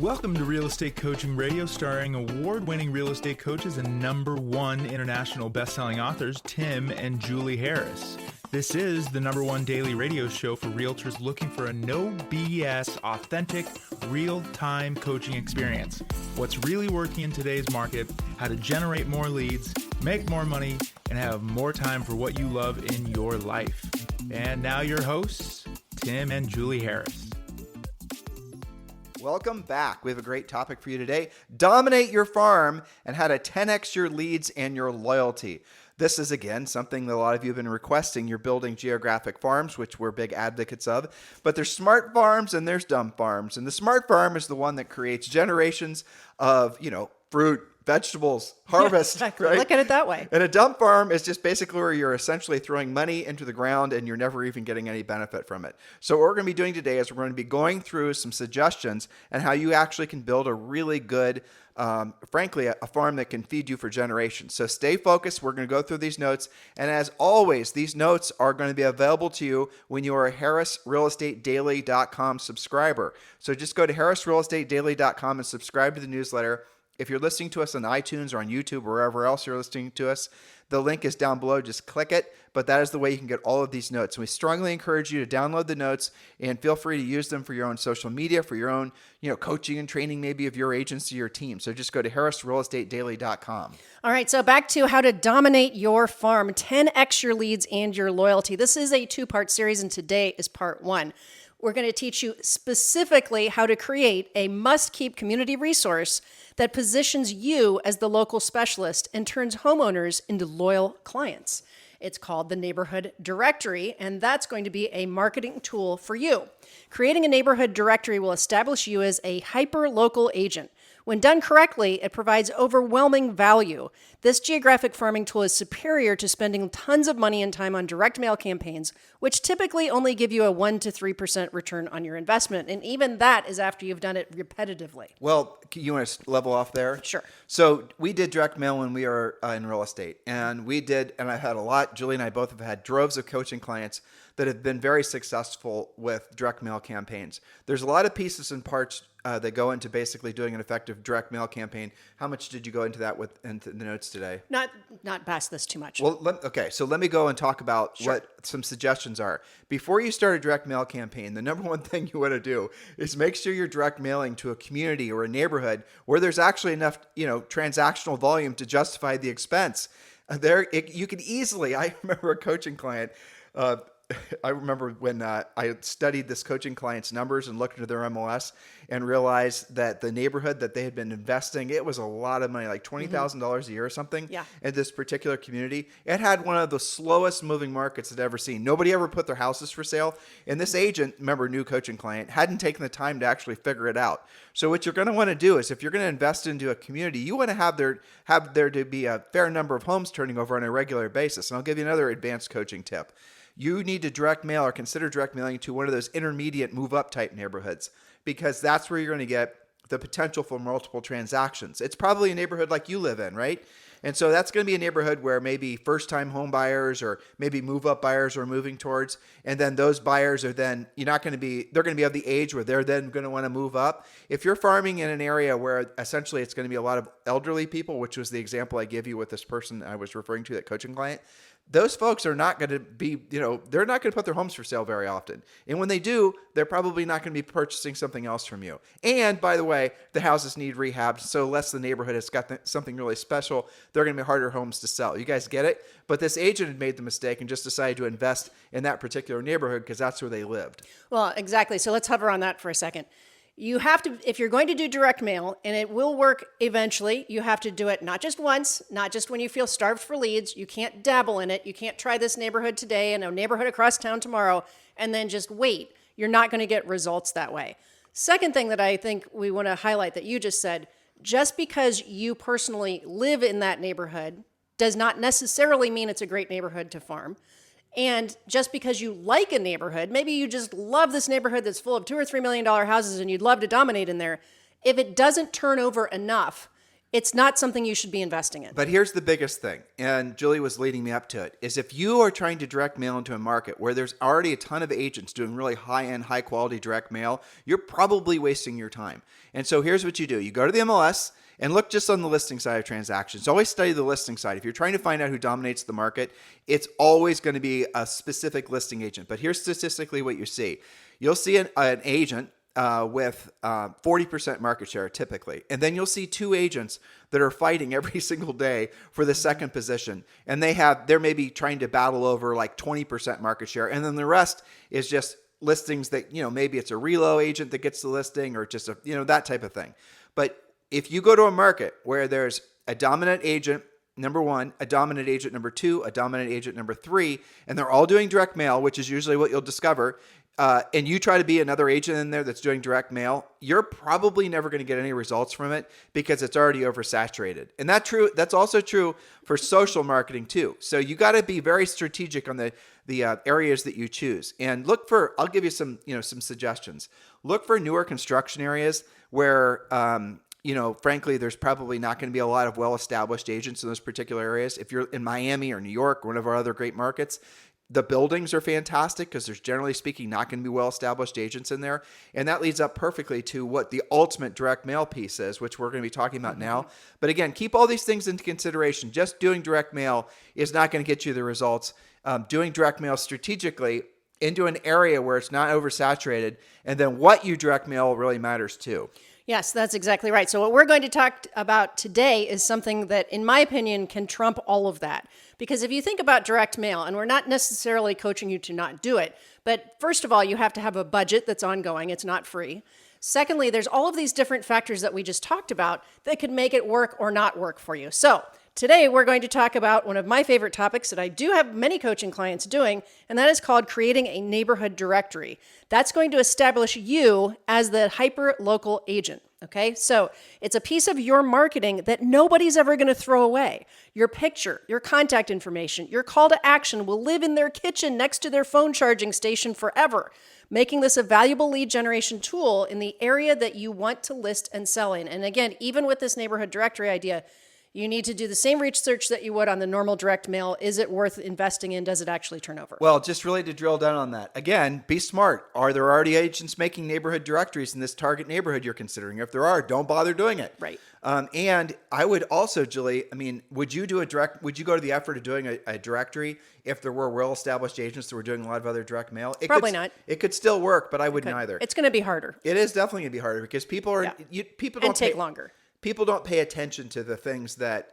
Welcome to Real Estate Coaching Radio, starring award-winning real estate coaches and #1 international best-selling authors, Tim and Julie Harris. This is the #1 daily radio show for realtors looking for a no BS, authentic, real-time coaching experience. What's really working in today's market, how to generate more leads, make more money, and have more time for what you love in your life. And now your hosts, Tim and Julie Harris. Welcome back. We have a great topic for you today. Dominate your farm and how to 10x your leads and your loyalty. This is, again, something that a lot of you have been requesting. You're building geographic farms, which we're big advocates of. But there's smart farms and there's dumb farms. And the smart farm is the one that creates generations of, fruit, vegetables, harvest. Yeah, exactly. Right? Look at it that way. And a dump farm is just basically where you're essentially throwing money into the ground and you're never even getting any benefit from it. So what we're going to be doing today is we're going to be going through some suggestions and how you actually can build a really good, frankly, a farm that can feed you for generations. So stay focused. We're going to go through these notes. And as always, these notes are going to be available to you when you are a harrisrealestatedaily.com subscriber. So just go to harrisrealestatedaily.com and subscribe to the newsletter. If you're listening to us on iTunes or on YouTube or wherever else you're listening to us, the link is down below. Just click it. But that is the way you can get all of these notes. And we strongly encourage you to download the notes and feel free to use them for your own social media, for your own, coaching and training maybe of your agency or team. So just go to harrisrealestatedaily.com. All right, so back to how to dominate your farm, 10x your leads and your loyalty. This is a two-part series, and today is part 1. We're going to teach you specifically how to create a must-keep community resource that positions you as the local specialist and turns homeowners into loyal clients. It's called the Neighborhood Directory, and that's going to be a marketing tool for you. Creating a neighborhood directory will establish you as a hyper-local agent. When done correctly, it provides overwhelming value. This geographic farming tool is superior to spending tons of money and time on direct mail campaigns, which typically only give you a 1 to 3% return on your investment. And even that is after you've done it repetitively. Well, you want to level off there? Sure. So we did direct mail when we were in real estate. And I had a lot, Julie and I both have had droves of coaching clients that have been very successful with direct mail campaigns. There's a lot of pieces and parts that go into basically doing an effective direct mail campaign. How much did you go into that into the notes today? Not past this too much. Well, so let me go and talk about what some suggestions are. Before you start a direct mail campaign, the number 1 thing you want to do is make sure you're direct mailing to a community or a neighborhood where there's actually enough, transactional volume to justify the expense. You can easily, I remember a coaching client, I remember when I studied this coaching client's numbers and looked into their MLS and realized that the neighborhood that they had been investing, it was a lot of money, like $20,000 a year or something in this particular community. It had one of the slowest moving markets I'd ever seen. Nobody ever put their houses for sale. And this agent, remember, new coaching client, hadn't taken the time to actually figure it out. So what you're going to want to do is if you're going to invest into a community, you want to have there to be a fair number of homes turning over on a regular basis. And I'll give you another advanced coaching tip. You need to direct mail or consider direct mailing to one of those intermediate move-up type neighborhoods because that's where you're going to get the potential for multiple transactions. It's probably a neighborhood like you live in, right? And so that's going to be a neighborhood where maybe first-time home buyers or maybe move-up buyers are moving towards, and then those buyers are then, they're going to be of the age where they're then going to want to move up. If you're farming in an area where essentially it's going to be a lot of elderly people, which was the example I gave you with this person I was referring to, that coaching client, those folks are not going to be, they're not going to put their homes for sale very often. And when they do, they're probably not going to be purchasing something else from you. And by the way, the houses need rehab. So unless the neighborhood has got something really special, they're going to be harder homes to sell. You guys get it? But this agent had made the mistake and just decided to invest in that particular neighborhood because that's where they lived. Well, exactly. So let's hover on that for a second. You have to, if you're going to do direct mail, and it will work eventually, you have to do it not just once, not just when you feel starved for leads. You can't dabble in it. You can't try this neighborhood today and a neighborhood across town tomorrow and then just wait. You're not going to get results that way. Second thing that I think we want to highlight that you just said, just because you personally live in that neighborhood does not necessarily mean it's a great neighborhood to farm. And just because you like a neighborhood, maybe you just love this neighborhood that's full of $2 or $3 million houses and you'd love to dominate in there. If it doesn't turn over enough, it's not something you should be investing in. But here's the biggest thing, and Julie was leading me up to it, is if you are trying to direct mail into a market where there's already a ton of agents doing really high-end, high-quality direct mail, you're probably wasting your time. And so here's what you do. You go to the MLS and look just on the listing side of transactions. Always study the listing side. If you're trying to find out who dominates the market, it's always going to be a specific listing agent. But here's statistically what you see. You'll see an agent with 40% market share typically. And then you'll see two agents that are fighting every single day for the second position. And they're maybe trying to battle over like 20% market share. And then the rest is just listings that, maybe it's a relo agent that gets the listing or just that type of thing. But if you go to a market where there's a dominant agent, number one, a dominant agent number two, a dominant agent number three, and they're all doing direct mail, which is usually what you'll discover, and you try to be another agent in there that's doing direct mail, you're probably never going to get any results from it because it's already oversaturated. And that's also true for social marketing too. So you got to be very strategic on the areas that you choose. And I'll give you some suggestions. Look for newer construction areas where, frankly, there's probably not going to be a lot of well-established agents in those particular areas. If you're in Miami or New York, or one of our other great markets, the buildings are fantastic because there's, generally speaking, not going to be well-established agents in there. And that leads up perfectly to what the ultimate direct mail piece is, which we're going to be talking about now. But again, keep all these things into consideration. Just doing direct mail is not going to get you the results. Doing direct mail strategically into an area where it's not oversaturated, and then what you direct mail really matters too. Yes, that's exactly right. So what we're going to talk about today is something that, in my opinion, can trump all of that. Because if you think about direct mail, and we're not necessarily coaching you to not do it, but first of all, you have to have a budget that's ongoing. It's not free. Secondly, there's all of these different factors that we just talked about that could make it work or not work for you. So today, we're going to talk about one of my favorite topics that I do have many coaching clients doing, and that is called creating a neighborhood directory. That's going to establish you as the hyper-local agent. Okay, so it's a piece of your marketing that nobody's ever going to throw away. Your picture, your contact information, your call to action will live in their kitchen next to their phone charging station forever, making this a valuable lead generation tool in the area that you want to list and sell in. And again, even with this neighborhood directory idea, you need to do the same research that you would on the normal direct mail. Is it worth investing in? Does it actually turn over? Well, just really to drill down on that. Again, be smart. Are there already agents making neighborhood directories in this target neighborhood you're considering? If there are, don't bother doing it. Right. And I would also, Julie, would you go to the effort of doing a directory if there were well-established agents that were doing a lot of other direct mail? Probably not. It could still work, but I wouldn't either. It's going to be harder. It is definitely going to be harder because people are, people don't take longer. People don't pay attention to the things that,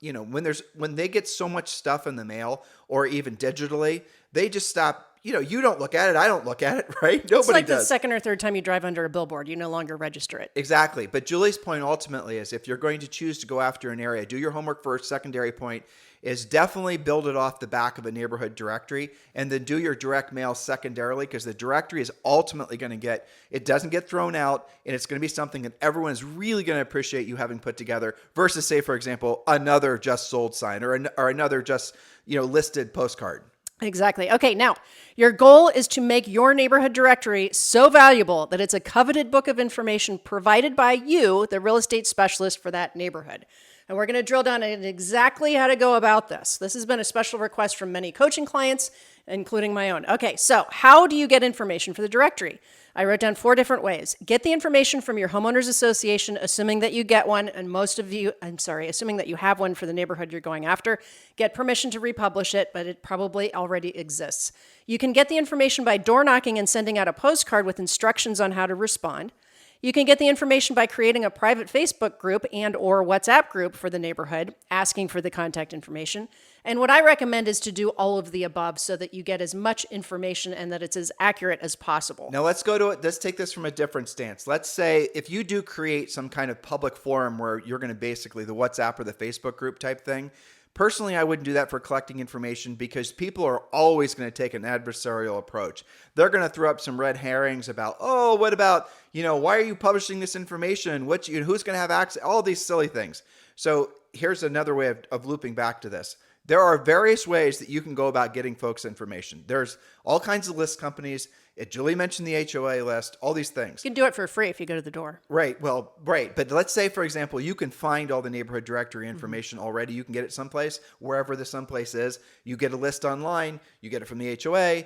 when they get so much stuff in the mail or even digitally, they just stop. You don't look at it. I don't look at it, right? Nobody It's like does. the second or third time you drive under a billboard, you no longer register it. Exactly. But Julie's point ultimately is if you're going to choose to go after an area, do your homework first. Secondary point is definitely build it off the back of a neighborhood directory and then do your direct mail secondarily because the directory is ultimately going to it doesn't get thrown out and it's going to be something that everyone is really going to appreciate you having put together versus, say, for example, another just sold sign or another just, listed postcard. Exactly. Okay, now, your goal is to make your neighborhood directory so valuable that it's a coveted book of information provided by you, the real estate specialist for that neighborhood. And we're going to drill down on exactly how to go about this. This has been a special request from many coaching clients, including my own. Okay, so how do you get information for the directory? I wrote down 4 different ways. Get the information from your homeowners association, assuming that you get one, and assuming that you have one for the neighborhood you're going after. Get permission to republish it, but it probably already exists. You can get the information by door knocking and sending out a postcard with instructions on how to respond. You can get the information by creating a private Facebook group and or WhatsApp group for the neighborhood, asking for the contact information. And what I recommend is to do all of the above so that you get as much information and that it's as accurate as possible. Now let's go to it. Let's take this from a different stance. Let's say if you do create some kind of public forum where you're going to basically the WhatsApp or the Facebook group type thing. Personally, I wouldn't do that for collecting information because people are always going to take an adversarial approach. They're going to throw up some red herrings about, what about, why are you publishing this information? Who's going to have access? All these silly things. So here's another way of looping back to this. There are various ways that you can go about getting folks information. There's all kinds of list companies. Julie mentioned the HOA list, all these things. You can do it for free if you go to the door. Right. Well, right. But let's say, for example, you can find all the neighborhood directory information already. You can get it someplace, wherever the someplace is. You get a list online. You get it from the HOA.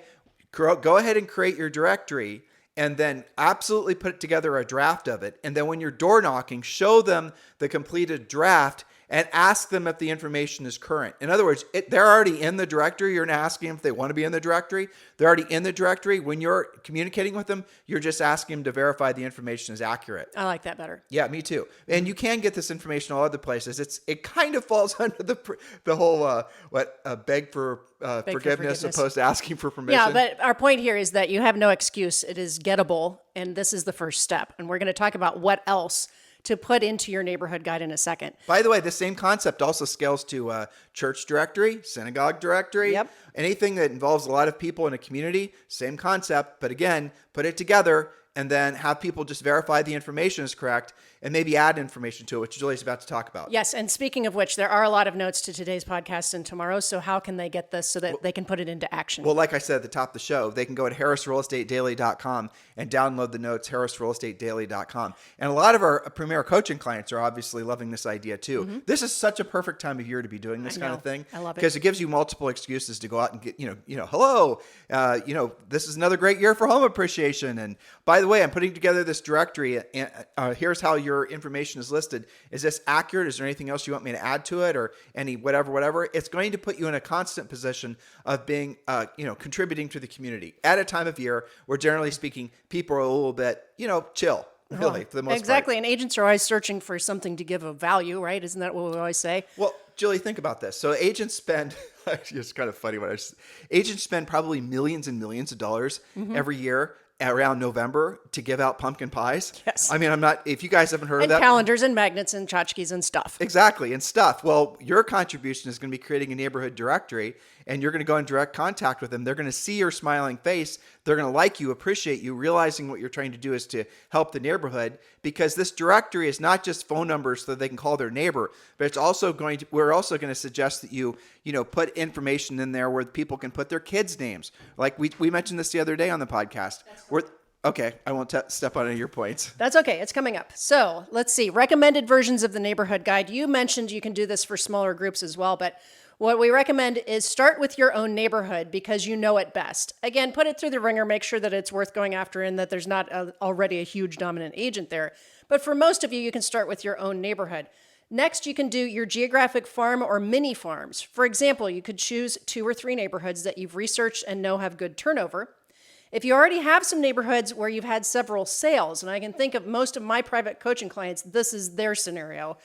Go ahead and create your directory and then absolutely put together a draft of it. And then when you're door knocking, show them the completed draft and ask them if the information is current. In other words, they're already in the directory. You're not asking them if they want to be in the directory. They're already in the directory. When you're communicating with them, you're just asking them to verify the information is accurate. I like that better. Yeah, me too. And you can get this information all other places. It kind of falls under the whole beg for forgiveness opposed to asking for permission. Yeah, but our point here is that you have no excuse. It is gettable, and this is the first step. And we're going to talk about what else to put into your neighborhood guide in a second. By the way, the same concept also scales to church directory, synagogue directory, Yep. anything that involves a lot of people in a community, same concept. But again, put it together and then have people just verify the information is correct and maybe add information to it, which Julie's about to talk about. Yes, and speaking of which, there are a lot of notes to today's podcast and tomorrow's, so how can they get this so that they can put it into action? Well, like I said at the top of the show, they can go to harrisrealestatedaily.com and download the notes, harrisrealestatedaily.com. And a lot of our premier coaching clients are obviously loving this idea too. Mm-hmm. This is such a perfect time of year to be doing this kind of thing. I love it. Because it gives you multiple excuses to go out and get, hello, this is another great year for home appreciation. And by the way, I'm putting together this directory and here's how your information is listed. Is this accurate? Is there anything else you want me to add to it or any whatever? It's going to put you in a constant position of being, contributing to the community at a time of year where generally speaking, people are a little bit, chill. Really, for the most part. Exactly. And agents are always searching for something to give a value, right? Isn't that what we always say? Well, Julie, think about this. So agents spend, it's kind of funny agents spend probably millions and millions of dollars every year around November to give out pumpkin pies. Yes. I mean, if you guys haven't heard of And that. calendars and magnets and tchotchkes and stuff. Exactly. And stuff. Well, your contribution is going to be creating a neighborhood directory and you're going to go in direct contact with them. They're going to see your smiling face. They're going to like you, appreciate you, realizing what you're trying to do is to help the neighborhood because this directory is not just phone numbers so they can call their neighbor, but it's also we're also going to suggest that you put information in there where people can put their kids' names. Like we mentioned this the other day on the podcast. Okay, I won't step on any of your points. That's okay. It's coming up. So let's see. Recommended versions of the neighborhood guide. You mentioned you can do this for smaller groups as well, but what we recommend is start with your own neighborhood because you know it best. Again, put it through the ringer, make sure that it's worth going after and that there's not already a huge dominant agent there. But for most of you, you can start with your own neighborhood. Next, you can do your geographic farm or mini farms. For example, you could choose 2 or 3 neighborhoods that you've researched and know have good turnover. If you already have some neighborhoods where you've had several sales, and I can think of most of my private coaching clients, this is their scenario.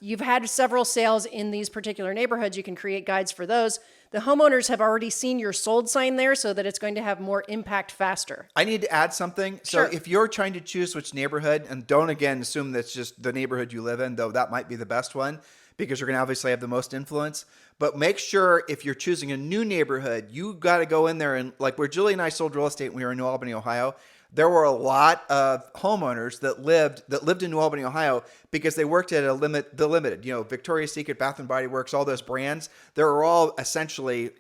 You've had several sales in these particular neighborhoods. You can create guides for those. The homeowners have already seen your sold sign there so that it's going to have more impact faster. I need to add something. Sure. So if you're trying to choose which neighborhood, and don't again assume that's just the neighborhood you live in, though that might be the best one because you're going to obviously have the most influence. But make sure if you're choosing a new neighborhood, you got to go in there and like where Julie and I sold real estate when we were in New Albany, Ohio, there were a lot of homeowners that lived in New Albany, Ohio, because they worked at the limited, Victoria's Secret, Bath and Body Works, all those brands. They were all essentially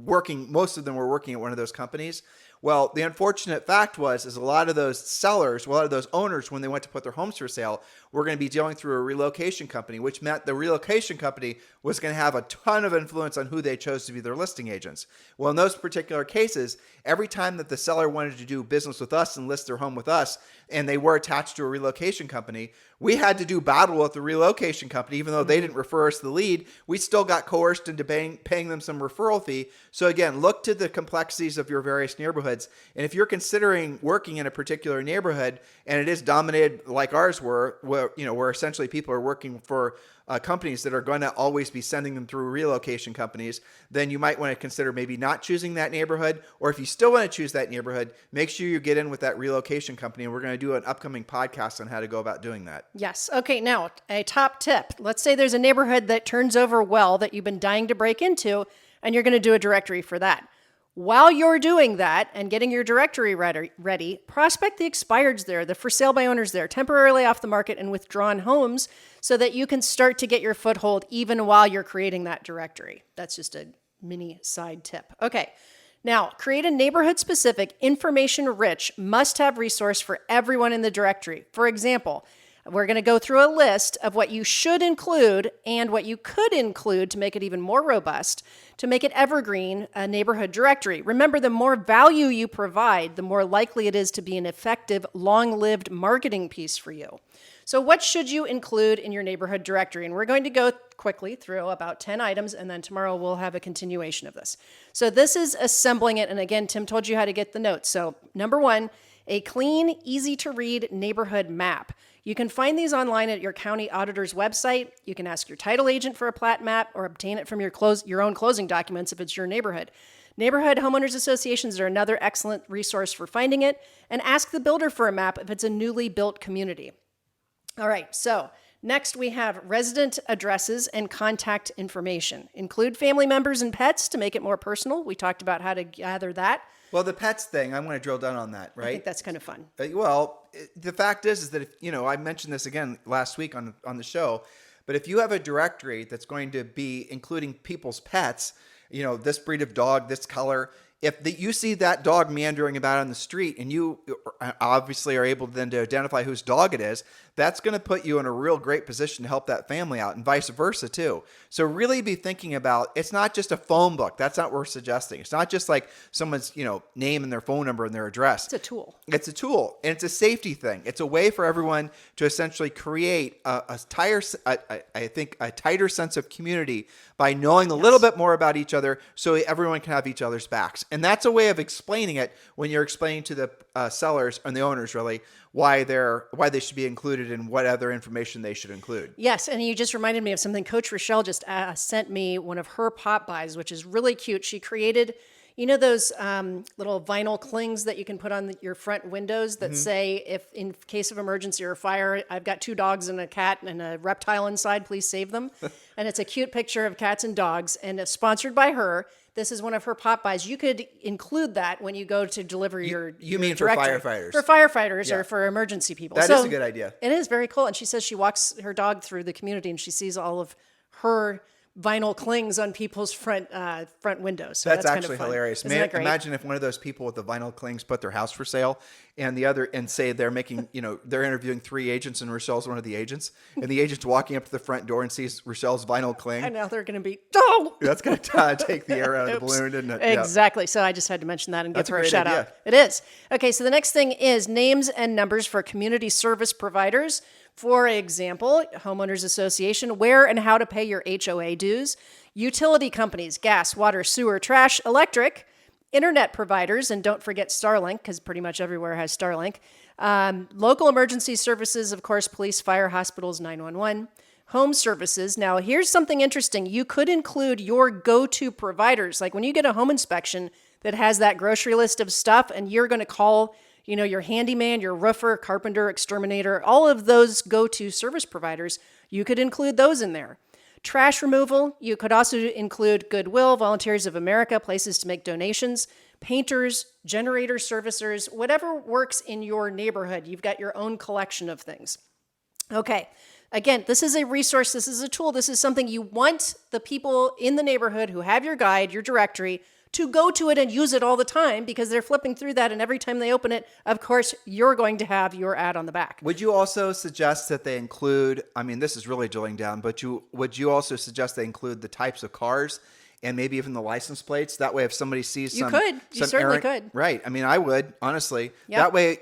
working. Most of them were working at one of those companies. Well, the unfortunate fact is a lot of those sellers, a lot of those owners, when they went to put their homes for sale, were going to be dealing through a relocation company, which meant the relocation company was going to have a ton of influence on who they chose to be their listing agents. Well, in those particular cases, every time that the seller wanted to do business with us and list their home with us, and they were attached to a relocation company, we had to do battle with the relocation company. Even though they didn't refer us the lead, we still got coerced into paying them some referral fee. So again, look to the complexities of your various neighborhoods. And if you're considering working in a particular neighborhood and it is dominated like ours were, where essentially people are working for companies that are going to always be sending them through relocation companies, then you might want to consider maybe not choosing that neighborhood. Or if you still want to choose that neighborhood, make sure you get in with that relocation company. And we're going to do an upcoming podcast on how to go about doing that. Yes. Okay. Now, a top tip. Let's say there's a neighborhood that turns over well that you've been dying to break into, and you're going to do a directory for that. While you're doing that and getting your directory ready, prospect the expireds there, the for sale by owners there, temporarily off the market and withdrawn homes so that you can start to get your foothold even while you're creating that directory. That's just a mini side tip. Okay. Now, create a neighborhood-specific, information-rich, must-have resource for everyone in the directory. For example, we're going to go through a list of what you should include and what you could include to make it even more robust, to make it evergreen, a neighborhood directory. Remember, the more value you provide, the more likely it is to be an effective, long-lived marketing piece for you. So what should you include in your neighborhood directory? And we're going to go quickly through about 10 items, and then tomorrow we'll have a continuation of this. So this is assembling it. And again, Tim told you how to get the notes. So number one, a clean, easy to read neighborhood map. You can find these online at your county auditor's website. You can ask your title agent for a plat map or obtain it from your own closing documents if it's your neighborhood. Neighborhood homeowners associations are another excellent resource for finding it. And ask the builder for a map if it's a newly built community. All right, so next we have resident addresses and contact information. Include family members and pets to make it more personal. We talked about how to gather that. Well, the pets thing, I'm going to drill down on that, right? I think that's kind of fun. The fact is that if, I mentioned this again last week on the show, but if you have a directory that's going to be including people's pets, this breed of dog, this color, if you see that dog meandering about on the street and you obviously are able then to identify whose dog it is, that's going to put you in a real great position to help that family out, and vice versa too. So really be thinking about, it's not just a phone book. That's not what we're suggesting. It's not just like someone's, name and their phone number and their address. It's a tool. It's a tool, and it's a safety thing. It's a way for everyone to essentially create a tighter sense of community by knowing a little bit more about each other, so everyone can have each other's backs. And that's a way of explaining it when you're explaining to the sellers and the owners really why they should be included and what other information they should include. Yes, and you just reminded me of something. Coach Rochelle just sent me one of her pop buys, which is really cute. She created, those little vinyl clings that you can put on your front windows that say, if in case of emergency or fire, I've got 2 dogs and a cat and a reptile inside, please save them. And it's a cute picture of cats and dogs, and it's sponsored by her. This is one of her pop buys. You could include that when you go to deliver your mean directory. for firefighters? For firefighters Yeah. or for emergency people. That is a good idea. It is very cool. And she says she walks her dog through the community and she sees all of her vinyl clings on people's front windows. So that's kind actually of fun. hilarious. Isn't that great? Imagine if one of those people with the vinyl clings put their house for sale, and say they're making, they're interviewing 3 agents and Rochelle's one of the agents, and the agent's walking up to the front door and sees Rochelle's vinyl cling. And now they're going to be, oh! That's going to take the air out of the balloon, isn't it? Yeah. Exactly. So I just had to mention that and That's give her a a great shout idea. out. It is. Okay, so the next thing is names and numbers for community service providers. For example, homeowners association, where and how to pay your HOA dues, utility companies, gas, water, sewer, trash, electric, internet providers, and don't forget Starlink, because pretty much everywhere has Starlink, local emergency services, of course, police, fire, hospitals, 911, home services. Now, here's something interesting. You could include your go-to providers. Like when you get a home inspection that has that grocery list of stuff and you're going to call your handyman, your roofer, carpenter, exterminator, all of those go-to service providers, you could include those in there. Trash removal, you could also include Goodwill, Volunteers of America, places to make donations, painters, generator servicers, whatever works in your neighborhood. You've got your own collection of things. Okay, again, this is a resource, this is a tool, this is something you want the people in the neighborhood who have your guide, your directory, to go to it and use it all the time because they're flipping through that, and every time they open it, of course, you're going to have your ad on the back. Would you also suggest that they include, this is really drilling down, but would you also suggest they include the types of cars and maybe even the license plates? That way if somebody sees You certainly could. Right. I would, honestly. Yep. That way,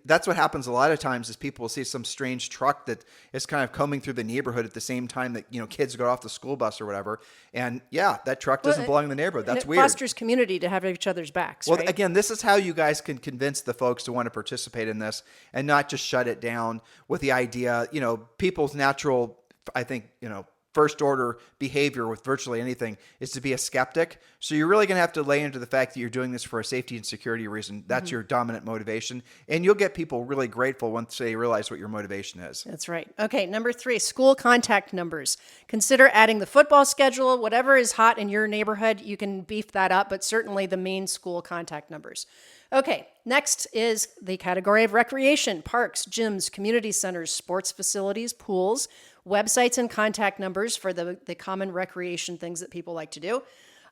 that's what happens a lot of times is people will see some strange truck that is kind of combing through the neighborhood at the same time that, kids go off the school bus or whatever. And that truck doesn't belong in the neighborhood. That's weird. It fosters community to have each other's backs, Well, right? again, this is how you guys can convince the folks to want to participate in this and not just shut it down with the idea, people's natural, I think, first order behavior with virtually anything is to be a skeptic. So you're really going to have to lay into the fact that you're doing this for a safety and security reason. That's your dominant motivation. And you'll get people really grateful once they realize what your motivation is. That's right. Okay, number 3, school contact numbers. Consider adding the football schedule. Whatever is hot in your neighborhood, you can beef that up, but certainly the main school contact numbers. Okay, next is the category of recreation, parks, gyms, community centers, sports facilities, pools, websites and contact numbers for the common recreation things that people like to do.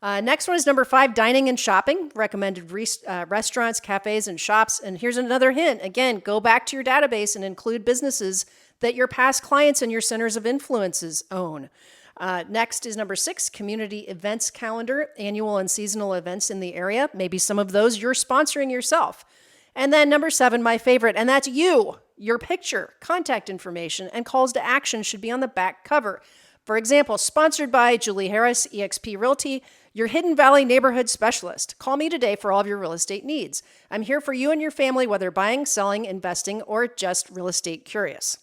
Next one is number 5, dining and shopping, recommended restaurants, cafes, and shops. And here's another hint. Again, go back to your database and include businesses that your past clients and your centers of influences own. Next is number 6, community events calendar, annual and seasonal events in the area. Maybe some of those you're sponsoring yourself. And then number 7, my favorite, and that's you. Your picture, contact information, and calls to action should be on the back cover. For example, sponsored by Julie Harris, eXp Realty, your Hidden Valley neighborhood specialist. Call me today for all of your real estate needs. I'm here for you and your family, whether buying, selling, investing, or just real estate curious.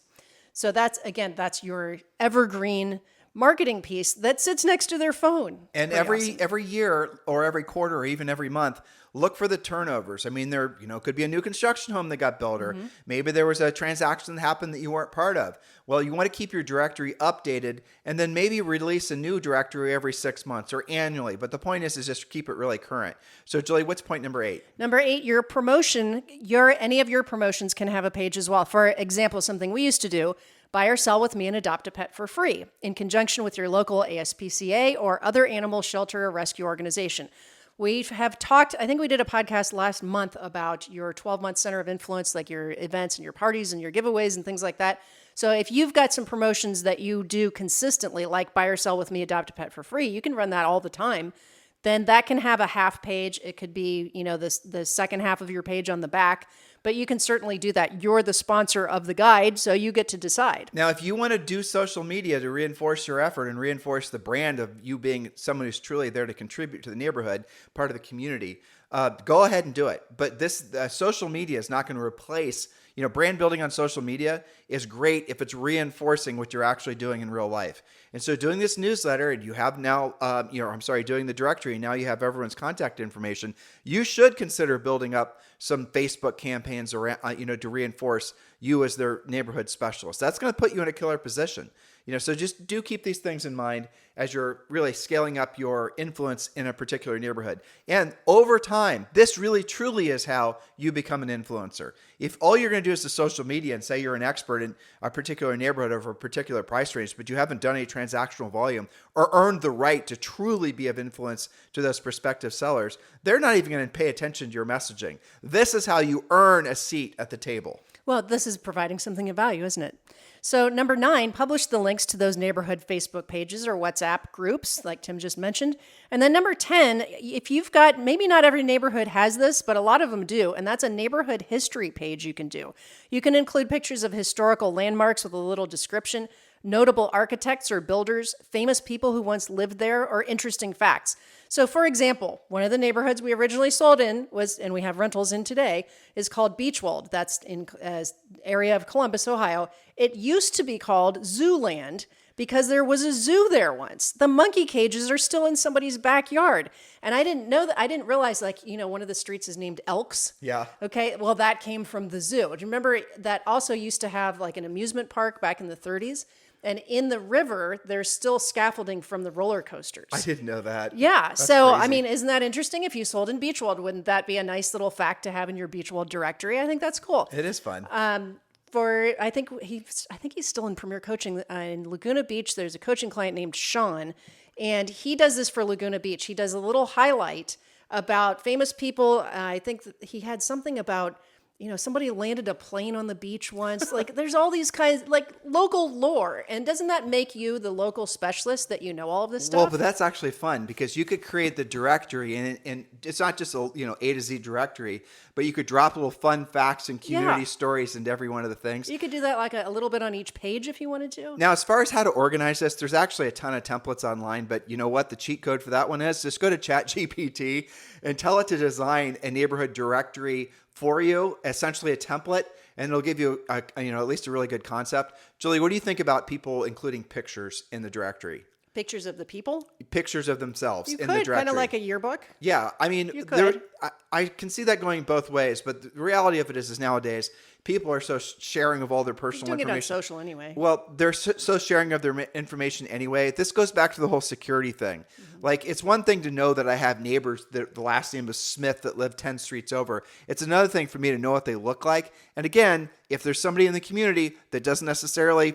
So that's your evergreen marketing piece that sits next to their phone. And every year or every quarter or even every month, look for the turnovers. I mean, there could be a new construction home that got built, or maybe there was a transaction that happened that you weren't part of. Well, you want to keep your directory updated and then maybe release a new directory every 6 months or annually. But the point is just keep it really current. So Julie, what's point number 8? Number 8, your promotion, any of your promotions can have a page as well. For example, something we used to do, buy or sell with me and adopt a pet for free in conjunction with your local ASPCA or other animal shelter or rescue organization. We have talked, I think we did a podcast last month about your 12-month center of influence, like your events and your parties and your giveaways and things like that. So if you've got some promotions that you do consistently, like buy or sell with me, adopt a pet for free, you can run that all the time. Then that can have a half page. It could be, the second half of your page on the back, but you can certainly do that. You're the sponsor of the guide, so you get to decide. Now, if you want to do social media to reinforce your effort and reinforce the brand of you being someone who's truly there to contribute to the neighborhood, part of the community, go ahead and do it. But this social media is not going to replace, brand building on social media is great if it's reinforcing what you're actually doing in real life. And so doing this newsletter, and you have now, doing the directory, and now you have everyone's contact information, you should consider building up some Facebook campaigns around, to reinforce you as their neighborhood specialist. That's going to put you in a killer position. So just do keep these things in mind as you're really scaling up your influence in a particular neighborhood. And over time, this really truly is how you become an influencer. If all you're going to do is the social media and say you're an expert in a particular neighborhood over a particular price range, but you haven't done any transactional volume or earned the right to truly be of influence to those prospective sellers, they're not even going to pay attention to your messaging. This is how you earn a seat at the table. Well, this is providing something of value, isn't it? So number 9, publish the links to those neighborhood Facebook pages or WhatsApp groups, like Tim just mentioned. And then number 10, if you've got, maybe not every neighborhood has this, but a lot of them do, and that's a neighborhood history page you can do. You can include pictures of historical landmarks with a little description, notable architects or builders, famous people who once lived there, or interesting facts. So for example, one of the neighborhoods we originally sold in was, and we have rentals in today, is called Beechwold. That's in area of Columbus, Ohio. It used to be called Zooland because there was a zoo there once. The monkey cages are still in somebody's backyard. And I didn't know that. I didn't realize, one of the streets is named Elks. Yeah. Okay. Well, that came from the zoo. Do you remember that also used to have like an amusement park back in the 30s? And in the river, there's still scaffolding from the roller coasters. I didn't know that. Yeah. That's so, crazy. I mean, isn't that interesting? If you sold in Beechwold, wouldn't that be a nice little fact to have in your Beechwold directory? I think that's cool. It is fun. I think he's still in Premier Coaching in Laguna Beach. There's a coaching client named Sean, and he does this for Laguna Beach. He does a little highlight about famous people. I think that he had something about, somebody landed a plane on the beach once. Like, there's all these kinds, like local lore. And doesn't that make you the local specialist that you know all of this stuff? Well, but that's actually fun because you could create the directory, and it's not just a A to Z directory, but you could drop little fun facts and community stories into every one of the things. You could do that like a little bit on each page if you wanted to. Now, as far as how to organize this, there's actually a ton of templates online, but you know what the cheat code for that one is? Just go to ChatGPT and tell it to design a neighborhood directory for you, essentially a template, and it'll give you at least a really good concept. Julie, what do you think about people including pictures in the directory? Pictures of the people? Pictures of themselves You in could, the directory. kind of like a yearbook. Yeah, I mean, You could. I can see that going both ways, but the reality of it is nowadays people are so sharing of all their personal Doing information. it on social anyway. Well, they're so sharing of their information anyway. This goes back to the whole security thing. Mm-hmm. Like, it's one thing to know that I have neighbors that the last name is Smith that live 10 streets over. It's another thing for me to know what they look like. And again, if there's somebody in the community that doesn't necessarily,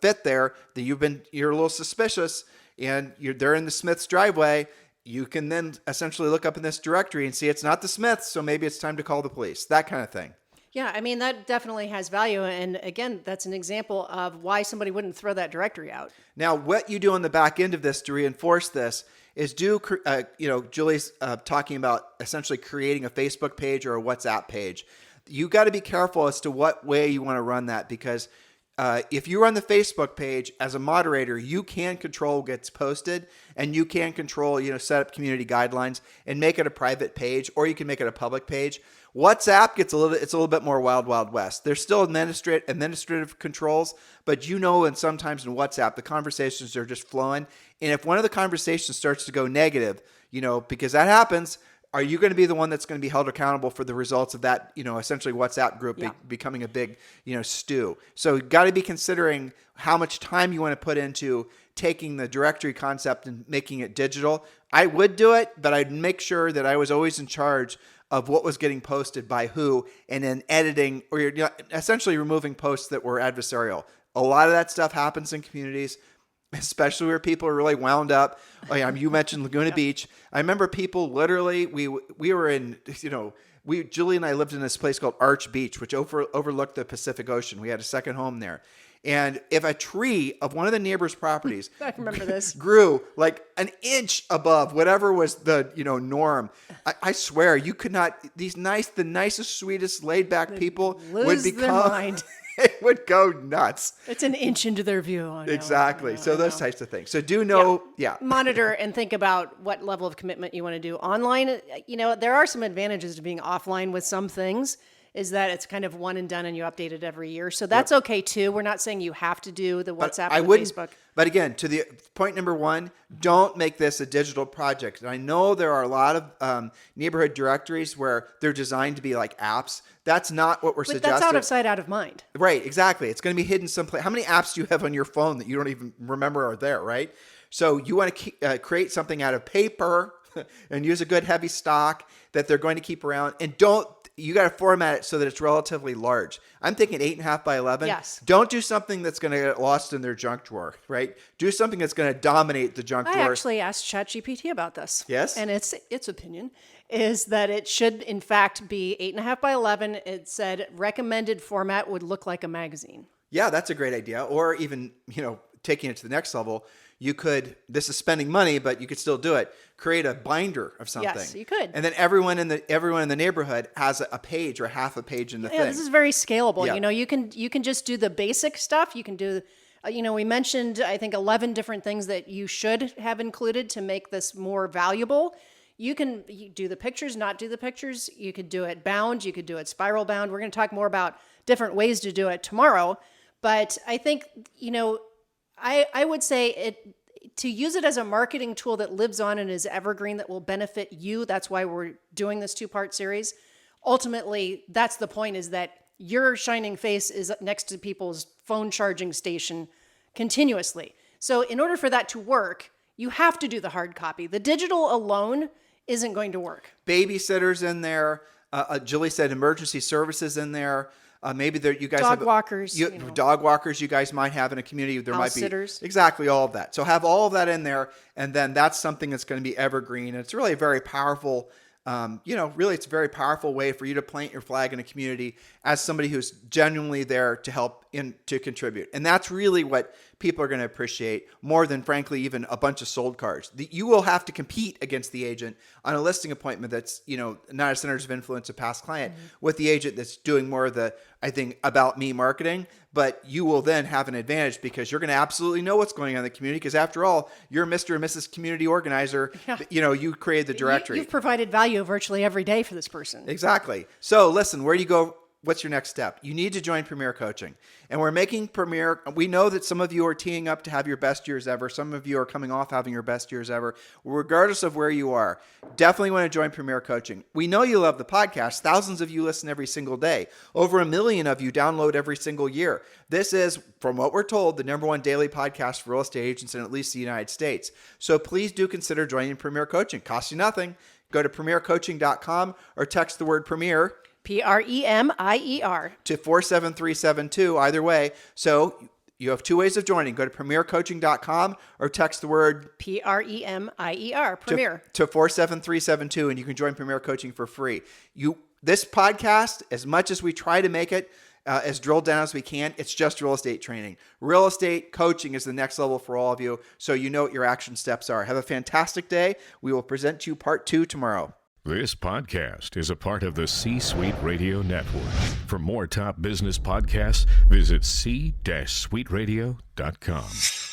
fit there, that you're a little suspicious, and they're in the Smith's driveway, you can then essentially look up in this directory and see it's not the Smiths, so maybe it's time to call the police, that kind of thing. Yeah, I mean, that definitely has value. And again, that's an example of why somebody wouldn't throw that directory out. Now, what you do on the back end of this to reinforce this is Julie's talking about essentially creating a Facebook page or a WhatsApp page. You got to be careful as to what way you want to run that, because if you run the Facebook page as a moderator, you can control what gets posted, and you can control, set up community guidelines and make it a private page, or you can make it a public page. WhatsApp it's a little bit more wild west. There's still administrative controls, but and sometimes in WhatsApp, the conversations are just flowing. And if one of the conversations starts to go negative, because that happens, are you going to be the one that's going to be held accountable for the results of that, essentially WhatsApp group becoming a big, stew? So you got to be considering how much time you want to put into taking the directory concept and making it digital. I would do it, but I'd make sure that I was always in charge of what was getting posted by who, and then editing or essentially removing posts that were adversarial. A lot of that stuff happens in communities, especially where people are really wound up. You mentioned Laguna Beach. I remember people literally, we were in, Julie and I lived in this place called Arch Beach, which overlooked the Pacific Ocean. We had a second home there. And if a tree of one of the neighbors' properties I remember this grew like an inch above whatever was the norm, I swear you could not. The nicest, sweetest, laid back people would become. Their mind. It would go nuts. It's an inch into their view. Exactly. So those types of things. So monitor and think about what level of commitment you want to do. Online, there are some advantages to being offline with some things, is that it's kind of one and done and you update it every year. So that's okay too. We're not saying you have to do the WhatsApp or the Facebook. But again, to the point number one, don't make this a digital project. And I know there are a lot of neighborhood directories where they're designed to be like apps. That's not what we're suggesting. That's out of sight, out of mind. Right, exactly. It's going to be hidden someplace. How many apps do you have on your phone that you don't even remember are there, right? So you want to create something out of paper and use a good heavy stock that they're going to keep around. And you got to format it so that it's relatively large. I'm thinking 8.5 by 11. Yes. Don't do something that's going to get lost in their junk drawer, right? Do something that's going to dominate the junk drawer. I actually asked ChatGPT about this. Yes. And its opinion is that it should, in fact, be 8.5 by 11. It said recommended format would look like a magazine. Yeah, that's a great idea. Or even, taking it to the next level, you could, this is spending money, but you could still do it. Create a binder of something. Yes, you could. And then everyone in the neighborhood has a page or half a page in the thing. Yeah, this is very scalable. Yeah. You can just do the basic stuff. You can do, we mentioned, I think, 11 different things that you should have included to make this more valuable. You do the pictures, not do the pictures. You could do it bound. You could do it spiral bound. We're going to talk more about different ways to do it tomorrow. But I think, I would say to use it as a marketing tool that lives on and is evergreen, that will benefit you. That's why we're doing this 2-part series. Ultimately, that's the point, is that your shining face is next to people's phone charging station continuously. So in order for that to work, you have to do the hard copy. The digital alone isn't going to work. Babysitters in there. Julie said emergency services in there. Maybe you guys dog have walkers, dog walkers. You guys might have in a community. There might be sitters. Exactly all of that. So have all of that in there, and then that's something that's going to be evergreen. And it's really a very powerful. It's a very powerful way for you to plant your flag in a community as somebody who's genuinely there to help to contribute. And that's really what people are going to appreciate more than, frankly, even a bunch of sold cards. You will have to compete against the agent on a listing appointment that's, not a centers of influence, a past client, with the agent that's doing more of the, I think, about me marketing. But you will then have an advantage because you're going to absolutely know what's going on in the community, because after all, you're Mr. and Mrs. Community Organizer. Yeah. You created the directory. You've provided value virtually every day for this person. Exactly. So listen, where do you go? What's your next step? You need to join Premier Coaching. And we're making Premier, we know that some of you are teeing up to have your best years ever. Some of you are coming off having your best years ever. Regardless of where you are, definitely want to join Premier Coaching. We know you love the podcast. Thousands of you listen every single day. Over 1 million of you download every single year. This is, from what we're told, the #1 daily podcast for real estate agents in at least the United States. So please do consider joining Premier Coaching. Costs you nothing. Go to premiercoaching.com or text the word Premier. Premier. To 47372, either way. So You have two ways of joining. Go to premiercoaching.com or text the word PREMIER, Premier, to 47372, and you can join Premier Coaching for free. This podcast, as much as we try to make it as drilled down as we can, it's just real estate training. Real estate coaching is the next level for all of you, so you know what your action steps are. Have a fantastic day. We will present to you part 2 tomorrow. This podcast is a part of the C-Suite Radio Network. For more top business podcasts, visit c-suiteradio.com.